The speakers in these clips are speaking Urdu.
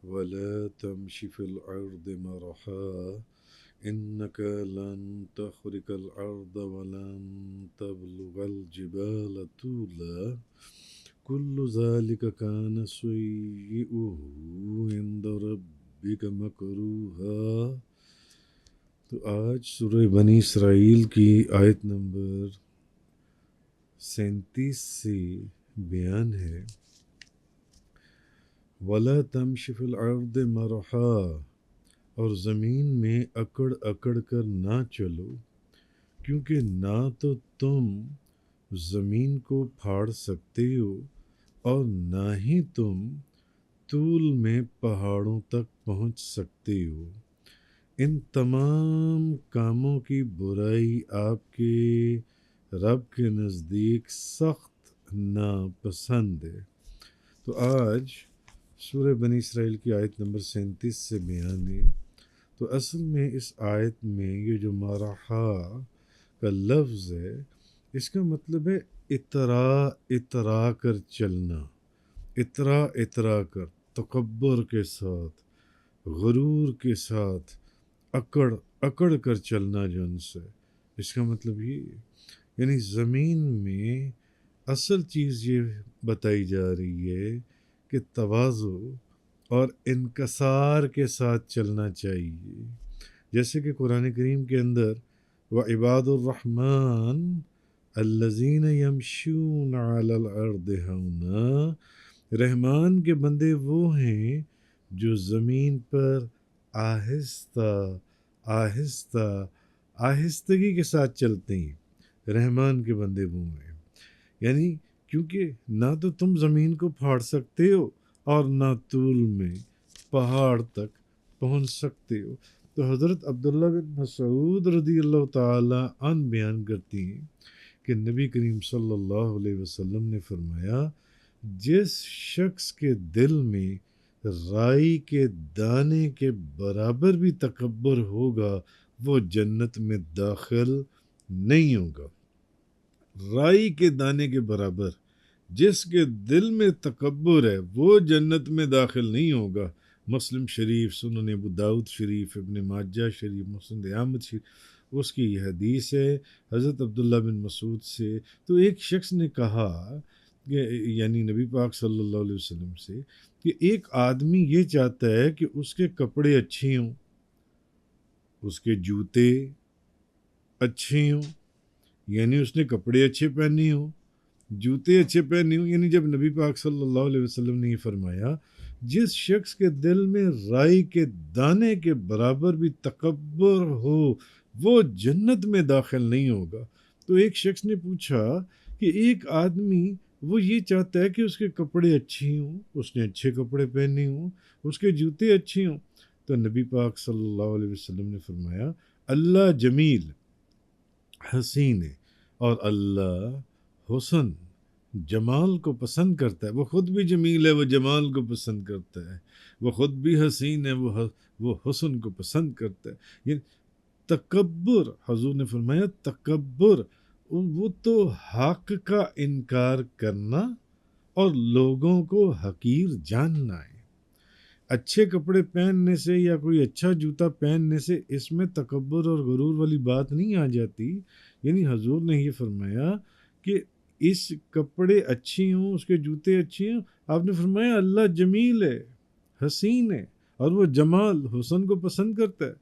ولا تمش في الأرض مرحا إنك لن تخرق الأرض ولن تبلغ الجبال طولا كل ذلك كان سيئه عند ربك مکروہا۔ تو آج سورہ بنی اسرائیل کی آیت نمبر 37 سے بیان ہے وَلَا تَمْشِ فِي الْأَرْضِ مَرَحًا، اور زمین میں اکڑ اکڑ کر نہ چلو، کیونکہ نہ تو تم زمین کو پھاڑ سکتے ہو اور نہ ہی تم طول میں پہاڑوں تک پہنچ سکتے ہو۔ ان تمام کاموں کی برائی آپ کے رب کے نزدیک سخت ناپسند ہے۔ تو آج سورہ بنی اسرائیل کی آیت نمبر 37 سے بیان ہے۔ تو اصل میں اس آیت میں یہ جو مرحا کا لفظ ہے، اس کا مطلب ہے اترا کر چلنا، اترا کر، تکبر کے ساتھ، غرور کے ساتھ، اکڑ کر چلنا جو ان سے، اس کا مطلب یہ ہے۔ یعنی زمین میں اصل چیز یہ بتائی جا رہی ہے کہ تواضع اور انکسار کے ساتھ چلنا چاہیے، جیسے کہ قرآن کریم کے اندر وَعِبَادُ الرَّحْمَنِ الَّذِينَ يَمْشُونَ عَلَى الْأَرْضِ هَوْنًا، رحمان کے بندے وہ ہیں جو زمین پر آہستگی کے ساتھ چلتے ہیں۔ رحمان کے بندے وہ ہیں، یعنی کیونکہ نہ تو تم زمین کو پھاڑ سکتے ہو اور نہ طول میں پہاڑ تک پہنچ سکتے ہو۔ تو حضرت عبداللہ بن مسعود رضی اللہ تعالی عنہ بیان کرتی ہیں کہ نبی کریم صلی اللہ علیہ وسلم نے فرمایا، جس شخص کے دل میں رائی کے دانے کے برابر بھی تکبر ہوگا وہ جنت میں داخل نہیں ہوگا۔ رائی کے دانے کے برابر جس کے دل میں تکبر ہے وہ جنت میں داخل نہیں ہوگا۔ مسلم شریف، سنن ابو داؤد شریف، ابن ماجہ شریف، مسند احمد شریف، اس کی یہ حدیث ہے حضرت عبداللہ بن مسعود سے۔ تو ایک شخص نے کہا کہ یعنی نبی پاک صلی اللہ علیہ وسلم سے کہ ایک آدمی یہ چاہتا ہے کہ اس کے کپڑے اچھے ہوں، اس کے جوتے اچھے ہوں، یعنی اس نے کپڑے اچھے پہنے ہوں، جوتے اچھے پہنے ہوں۔ یعنی جب نبی پاک صلی اللہ علیہ وسلم نے یہ فرمایا جس شخص کے دل میں رائی کے دانے کے برابر بھی تکبر ہو وہ جنت میں داخل نہیں ہوگا، تو ایک شخص نے پوچھا کہ ایک آدمی وہ یہ چاہتا ہے کہ اس کے کپڑے اچھے ہوں، اس نے اچھے کپڑے پہنے ہوں، اس کے جوتے اچھے ہوں، تو نبی پاک صلی اللہ علیہ وسلم نے فرمایا اللہ جمیل حسین ہے اور اللہ حسن جمال کو پسند کرتا ہے، وہ خود بھی جمیل ہے، وہ جمال کو پسند کرتا ہے، وہ خود بھی حسین ہے، وہ حسن کو پسند کرتا ہے۔ یہ تکبر، حضور نے فرمایا تکبر وہ تو حق کا انکار کرنا اور لوگوں کو حقیر جاننا ہے۔ اچھے کپڑے پہننے سے یا کوئی اچھا جوتا پہننے سے اس میں تکبر اور غرور والی بات نہیں آ جاتی۔ یعنی حضور نے یہ فرمایا کہ اس کپڑے اچھے ہوں، اس کے جوتے اچھے ہوں، آپ نے فرمایا اللہ جمیل ہے، حسین ہے، اور وہ جمال حسن کو پسند کرتا ہے۔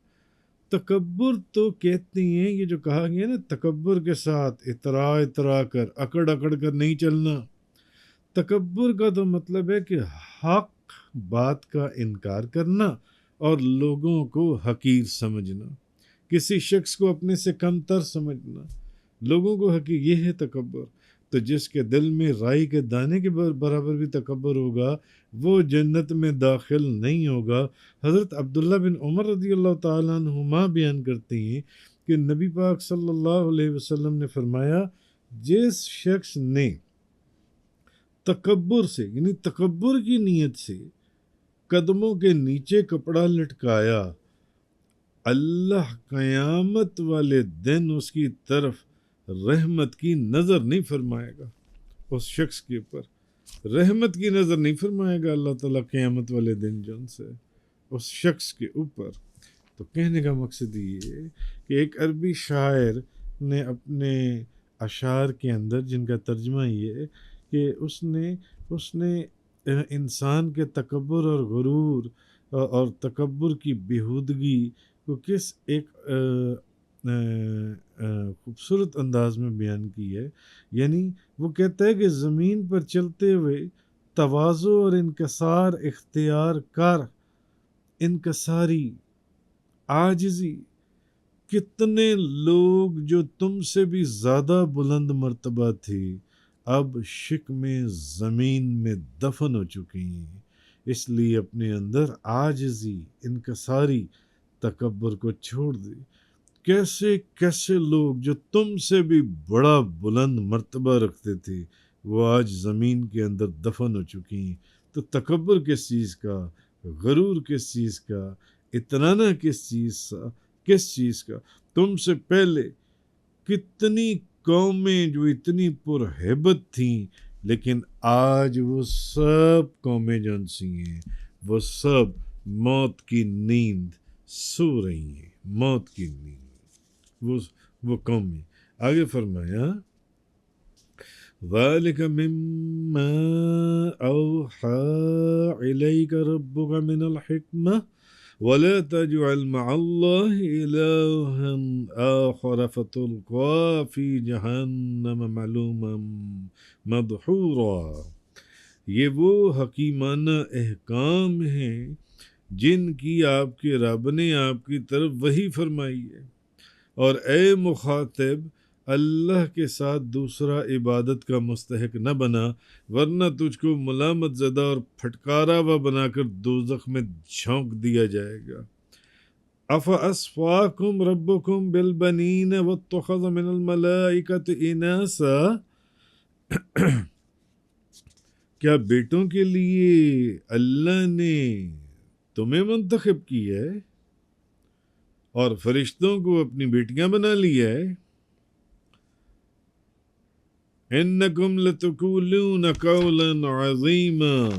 تکبر تو کہتے ہیں یہ جو کہا گیا نا تکبر کے ساتھ اترا کر، اکڑ کر نہیں چلنا۔ تکبر کا تو مطلب ہے کہ حق بات کا انکار کرنا اور لوگوں کو حقیر سمجھنا، کسی شخص کو اپنے سے کم تر سمجھنا، لوگوں کو حقیر، یہ ہے تکبر۔ تو جس کے دل میں رائی کے دانے کے برابر بھی تکبر ہوگا وہ جنت میں داخل نہیں ہوگا۔ حضرت عبداللہ بن عمر رضی اللہ تعالیٰ عنہما بیان کرتے ہیں کہ نبی پاک صلی اللہ علیہ وسلم نے فرمایا جس شخص نے تکبر سے یعنی تکبر کی نیت سے قدموں کے نیچے کپڑا لٹکایا، اللہ قیامت والے دن اس کی طرف رحمت کی نظر نہیں فرمائے گا اس شخص کے اوپر۔ رحمت کی نظر نہیں فرمائے گا اللہ تعالیٰ قیامت والے دن جو ان سے اس شخص کے اوپر۔ تو کہنے کا مقصد یہ ہے کہ ایک عربی شاعر نے اپنے اشعار کے اندر، جن کا ترجمہ یہ ہے کہ اس نے انسان کے تکبر اور غرور اور تکبر کی بیہودگی کو کس ایک خوبصورت انداز میں بیان کی ہے۔ یعنی وہ کہتا ہے کہ زمین پر چلتے ہوئے تواضع اور انکسار اختیار کر، انکساری، عاجزی، کتنے لوگ جو تم سے بھی زیادہ بلند مرتبہ تھے اب شکم زمین میں دفن ہو چکی ہیں، اس لیے اپنے اندر عاجزی، انکساری، تکبر کو چھوڑ دے۔ کیسے کیسے لوگ جو تم سے بھی بڑا بلند مرتبہ رکھتے تھے وہ آج زمین کے اندر دفن ہو چکی ہیں۔ تو تکبر کس چیز کا، غرور کس چیز کا، اطنانہ کس چیز کا؟ تم سے پہلے کتنی قومیں جو اتنی پرہیبت تھیں، لیکن آج وہ سب قومیں جو سی ہیں وہ سب موت کی نیند سو رہی ہیں، موت کی نیند وہ قومیں۔ آگے فرمایا ذَلِكَ مِمَّا أَوْحَى إِلَيْكَ رَبُّكَ مِنَ الْحِكْمَةِ وَلَا تَجْعَلْ مَعَ اللَّهِ إِلَٰهًا آخَرَ فَتُلْقَىٰ فِي جَهَنَّمَ مَلُومًا مَدْحُورًا۔ یہ وہ حکیمانہ احکام ہیں جن کی آپ کے رب نے آپ کی طرف وحی فرمائی ہے، اور اے مخاطب اللہ کے ساتھ دوسرا عبادت کا مستحق نہ بنا، ورنہ تجھ کو ملامت زدہ اور پھٹکارا ہوا بنا کر دوزخ میں جھونک دیا جائے گا۔ أَفَأَصْفَاكُمْ رَبُّكُمْ بِالْبَنِينَ وَاتَّخَذَ مِنَ الْمَلَائِكَةِ إِنَاثًا، کیا بیٹوں کے لیے اللہ نے تمہیں منتخب کی ہے اور فرشتوں کو اپنی بیٹیاں بنا لیا ہے؟ اِنَّكُمْ لَتَقُولُونَ قَوْلًا عَظِيمًا،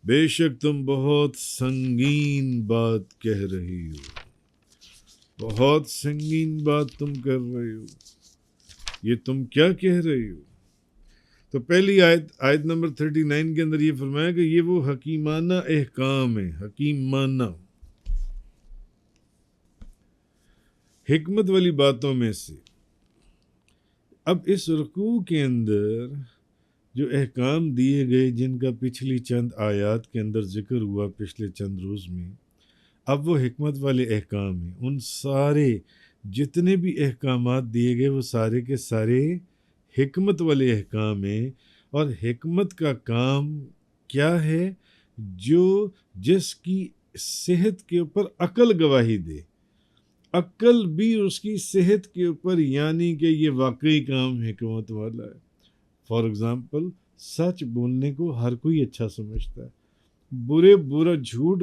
بے شک تم بہت سنگین بات کہہ رہی ہو، بہت سنگین بات تم کر رہے ہو، یہ تم کیا کہہ رہی ہو؟ تو پہلی آیت نمبر 39 کے اندر یہ فرمایا کہ یہ وہ حکیمانہ احکام ہے، حکیمانہ حکمت والی باتوں میں سے۔ اب اس رکوع کے اندر جو احکام دیے گئے، جن کا پچھلی چند آیات کے اندر ذکر ہوا پچھلے چند روز میں، اب وہ حکمت والے احکام ہیں۔ ان سارے جتنے بھی احکامات دیے گئے وہ سارے کے سارے حکمت والے احکام ہیں۔ اور حکمت کا کام کیا ہے؟ جس کی صحت کے اوپر عقل گواہی دے، عقل بھی اس کی صحت کے اوپر، یعنی کہ یہ واقعی کام حکمت والا ہے۔ فار ایگزامپل، سچ بولنے کو ہر کوئی اچھا سمجھتا ہے، برا جھوٹ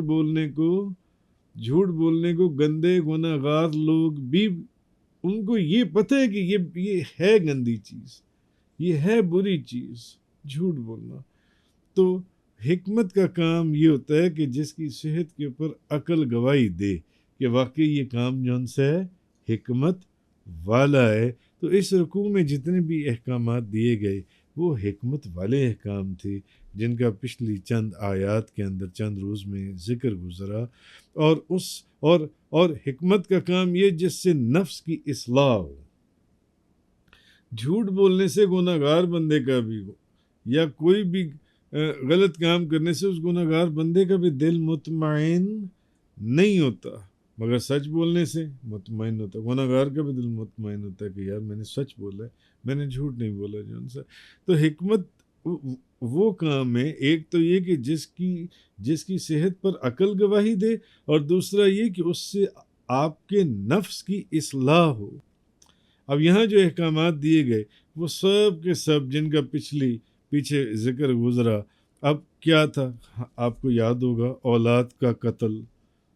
بولنے کو گندے گناہ گار لوگ بھی، ان کو یہ پتہ ہے کہ یہ ہے گندی چیز، یہ ہے بری چیز، جھوٹ بولنا۔ تو حکمت کا کام یہ ہوتا ہے کہ جس کی صحت کے اوپر عقل گواہی دے کہ واقعی یہ کام جو ان سے حکمت والا ہے۔ تو اس رکوع میں جتنے بھی احکامات دیے گئے وہ حکمت والے احکام تھے، جن کا پچھلی چند آیات کے اندر چند روز میں ذکر گزرا۔ اور حکمت کا کام یہ جس سے نفس کی اصلاح ہو، جھوٹ بولنے سے گناہ گار بندے کا بھی ہو، یا کوئی بھی غلط کام کرنے سے اس گناہ گار بندے کا بھی دل مطمئن نہیں ہوتا، مگر سچ بولنے سے مطمئن ہوتا ہے۔ گناہ گار کا بھی دل مطمئن ہوتا ہے کہ یار میں نے سچ بولا ہے، میں نے جھوٹ نہیں بولا جو ان سے۔ تو حکمت وہ کام ہے، ایک تو یہ کہ جس کی صحت پر عقل گواہی دے، اور دوسرا یہ کہ اس سے آپ کے نفس کی اصلاح ہو۔ اب یہاں جو احکامات دیے گئے وہ سب کے سب جن کا پیچھے ذکر گزرا، اب کیا تھا؟ آپ کو یاد ہوگا، اولاد کا قتل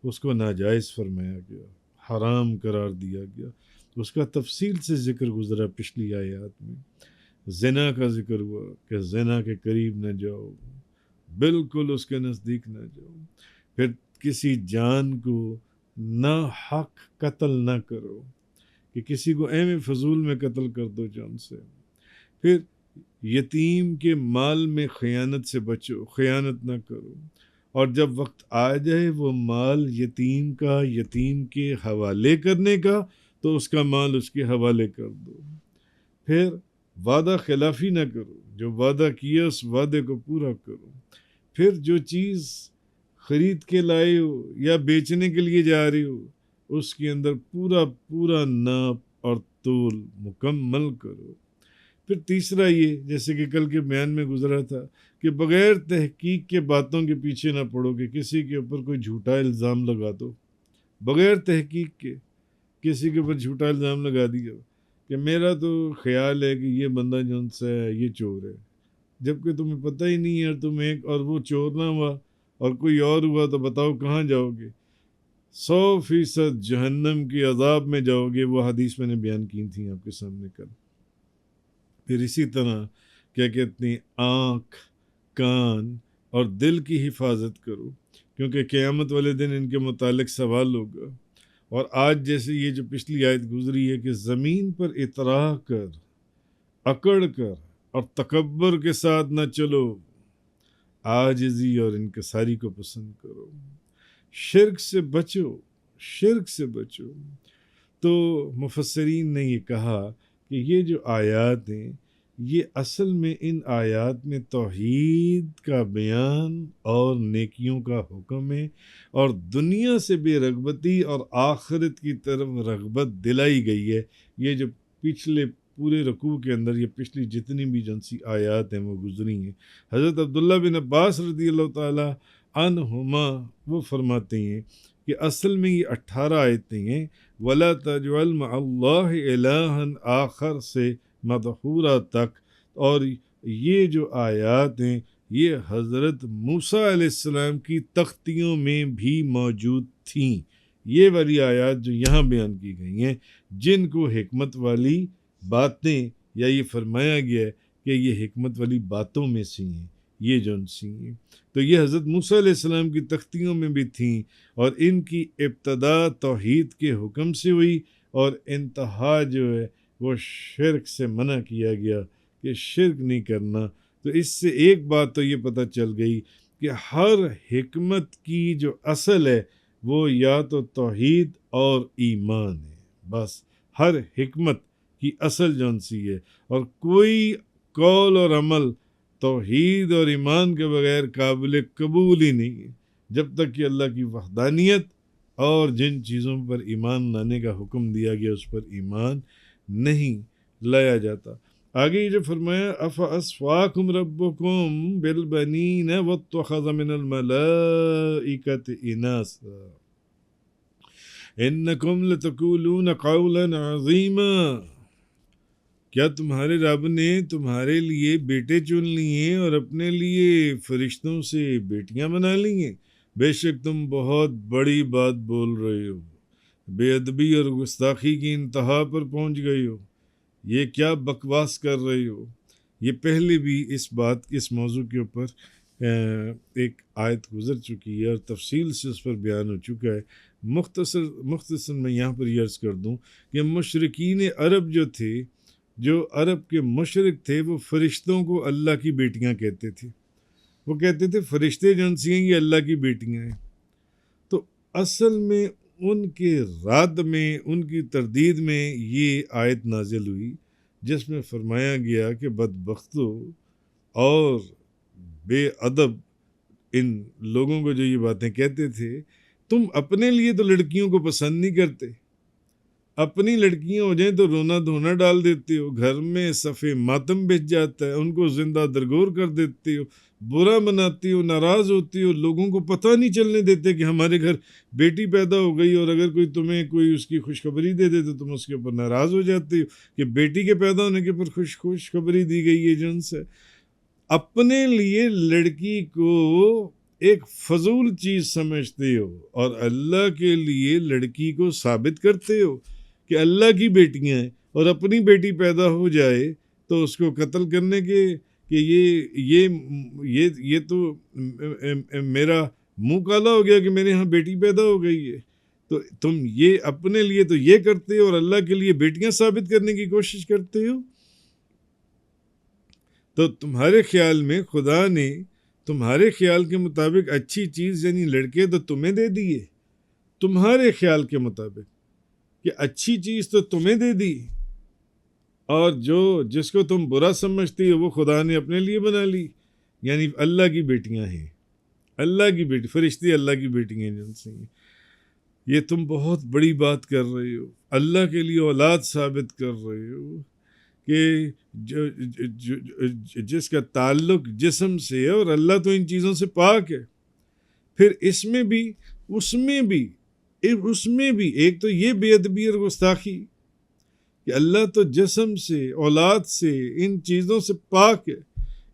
اس کو ناجائز فرمایا گیا، حرام قرار دیا گیا، اس کا تفصیل سے ذکر گزرا پچھلی آیات میں۔ زنا کا ذکر ہوا کہ زنا کے قریب نہ جاؤ، بالکل اس کے نزدیک نہ جاؤ، پھر کسی جان کو نا حق قتل نہ کرو کہ کسی کو ایم فضول میں قتل کر دو جان سے، پھر یتیم کے مال میں خیانت سے بچو، خیانت نہ کرو، اور جب وقت آ جائے وہ مال یتیم کا یتیم کے حوالے کرنے کا تو اس کا مال اس کے حوالے کر دو، پھر وعدہ خلافی نہ کرو، جو وعدہ کیا اس وعدے کو پورا کرو، پھر جو چیز خرید کے لائے ہو یا بیچنے کے لیے جا رہے ہو اس کے اندر پورا ناپ اور تول مکمل کرو، پھر تیسرا یہ جیسے کہ کل کے بیان میں گزرا تھا کہ بغیر تحقیق کے باتوں کے پیچھے نہ پڑو کہ کسی کے اوپر کوئی جھوٹا الزام لگا دو، بغیر تحقیق کے کسی کے اوپر جھوٹا الزام لگا دیا کہ میرا تو خیال ہے کہ یہ بندہ جو سے ہے یہ چور ہے، جبکہ تمہیں پتہ ہی نہیں ہے، تم ایک اور وہ چور نہ ہوا اور کوئی اور ہوا تو بتاؤ کہاں جاؤ گے؟ 100% جہنم کی عذاب میں جاؤ گے، وہ حدیث میں نے بیان کی تھی آپ کے سامنے کل۔ پھر اسی طرح کیا کہتے ہیں آنکھ، کان اور دل کی حفاظت کرو، کیونکہ قیامت والے دن ان کے متعلق سوال ہوگا، اور آج جیسے یہ جو پچھلی آیت گزری ہے کہ زمین پر اطراح کر، اکڑ کر اور تکبر کے ساتھ نہ چلو، عاجزی اور انکساری کو پسند کرو، شرک سے بچو، شرک سے بچو۔ تو مفسرین نے یہ کہا کہ یہ جو آیات ہیں یہ اصل میں ان آیات میں توحید کا بیان اور نیکیوں کا حکم ہے، اور دنیا سے بے رغبتی اور آخرت کی طرف رغبت دلائی گئی ہے۔ یہ جو پچھلے پورے رکوع کے اندر یہ پچھلی جتنی بھی جنسی آیات ہیں وہ گزری ہیں۔ حضرت عبداللہ بن عباس رضی اللہ تعالی عنہما وہ فرماتے ہیں کہ اصل میں یہ 18 آیتیں ہیں، وَلَا تَجْعَلْ مَعَ اللَّهِ إِلَٰهًا آخر سے مدحورہ تک، اور یہ جو آیات ہیں یہ حضرت موسیٰ علیہ السلام کی تختیوں میں بھی موجود تھیں، یہ والی آیات جو یہاں بیان کی گئی ہیں جن کو حکمت والی باتیں یا یہ فرمایا گیا ہے کہ یہ حکمت والی باتوں میں سے ہیں، یہ جو ان سی ہیں، تو یہ حضرت موسیٰ علیہ السلام کی تختیوں میں بھی تھیں، اور ان کی ابتدا توحید کے حکم سے ہوئی اور انتہا جو ہے وہ شرک سے منع کیا گیا کہ شرک نہیں کرنا۔ تو اس سے ایک بات تو یہ پتہ چل گئی کہ ہر حکمت کی جو اصل ہے وہ یا تو توحید اور ایمان ہے، بس ہر حکمت کی اصل جون سی ہے، اور کوئی قول اور عمل توحید اور ایمان کے بغیر قابل قبول ہی نہیں ہے، جب تک کہ اللہ کی وحدانیت اور جن چیزوں پر ایمان لانے کا حکم دیا گیا اس پر ایمان نہیں لایا جاتا۔ آگے یہ جو فرمایا افاسفاکم ربکم بالبنین واتخذ من الملائکۃ اناسا انکم لتقولون قولا عظیما، کیا تمہارے رب نے تمہارے لیے بیٹے چن لیے اور اپنے لیے فرشتوں سے بیٹیاں بنا لی ہیں؟ بے شک تم بہت بڑی بات بول رہے ہو، بے ادبی اور گستاخی کی انتہا پر پہنچ گئے ہو، یہ کیا بکواس کر رہے ہو۔ یہ پہلے بھی اس موضوع کے اوپر ایک آیت گزر چکی ہے اور تفصیل سے اس پر بیان ہو چکا ہے۔ مختصر میں یہاں پر یہ عرض کر دوں کہ مشرکین عرب جو تھے، جو عرب کے مشرک تھے، وہ فرشتوں کو اللہ کی بیٹیاں کہتے تھے، وہ کہتے تھے فرشتے جن سی ہیں یہ اللہ کی بیٹیاں ہیں۔ تو اصل میں ان کے رد میں، ان کی تردید میں یہ آیت نازل ہوئی جس میں فرمایا گیا کہ بدبختو اور بے ادب ان لوگوں کو جو یہ باتیں کہتے تھے، تم اپنے لیے تو لڑکیوں کو پسند نہیں کرتے، اپنی لڑکیاں ہو جائیں تو رونا دھونا ڈال دیتے ہو، گھر میں صف ماتم بچ جاتا ہے، ان کو زندہ درگور کر دیتے ہو، برا مناتی ہو، ناراض ہوتی ہو، لوگوں کو پتہ نہیں چلنے دیتے کہ ہمارے گھر بیٹی پیدا ہو گئی، اور اگر کوئی تمہیں کوئی اس کی خوشخبری دے دے تو تم اس کے اوپر ناراض ہو جاتے ہو کہ بیٹی کے پیدا ہونے کے اوپر خوشخبری دی گئی ہے جن سے۔ اپنے لیے لڑکی کو ایک فضول چیز سمجھتے ہو اور اللہ کے لیے لڑکی کو ثابت کرتے ہو کہ اللہ کی بیٹیاں ہیں، اور اپنی بیٹی پیدا ہو جائے تو اس کو قتل کرنے کے کہ یہ تو میرا منہ کالا ہو گیا کہ میرے ہاں بیٹی پیدا ہو گئی ہے، تو تم یہ اپنے لیے تو یہ کرتے ہو اور اللہ کے لیے بیٹیاں ثابت کرنے کی کوشش کرتے ہو۔ تو تمہارے خیال میں خدا نے تمہارے خیال کے مطابق اچھی چیز یعنی لڑکے تو تمہیں دے دیے، تمہارے خیال کے مطابق کہ اچھی چیز تو تمہیں دے دی، اور جس کو تم برا سمجھتی ہو وہ خدا نے اپنے لیے بنا لی، یعنی اللہ کی بیٹیاں ہیں، اللہ کی بیٹی، فرشتے اللہ کی بیٹیاں جن سے ہیں۔ یہ تم بہت بڑی بات کر رہے ہو، اللہ کے لیے اولاد ثابت کر رہے ہو کہ جس کا تعلق جسم سے ہے، اور اللہ تو ان چیزوں سے پاک ہے۔ پھر اس میں بھی ایک تو یہ بے ادبی اور گستاخی کہ اللہ تو جسم سے، اولاد سے، ان چیزوں سے پاک ہے،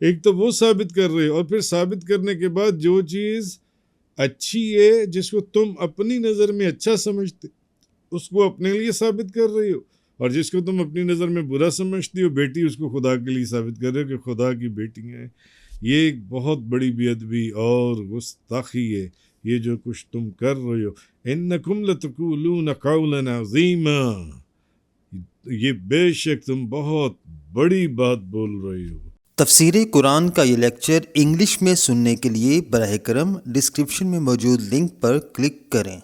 ایک تو وہ ثابت کر رہے ہو، اور پھر ثابت کرنے کے بعد جو چیز اچھی ہے جس کو تم اپنی نظر میں اچھا سمجھتے اس کو اپنے لیے ثابت کر رہے ہو، اور جس کو تم اپنی نظر میں برا سمجھتی ہو بیٹی، اس کو خدا کے لیے ثابت کر رہے ہو کہ خدا کی بیٹیاں ہیں۔ یہ ایک بہت بڑی بے ادبی اور گستاخی ہے یہ جو کچھ تم کر رہے ہو۔ انکم لتقولون قولا عظیما، یہ بے شک تم بہت بڑی بات بول رہے ہو۔ تفسیر قرآن کا یہ لیکچر انگلش میں سننے کے لیے براہ کرم ڈسکرپشن میں موجود لنک پر کلک کریں۔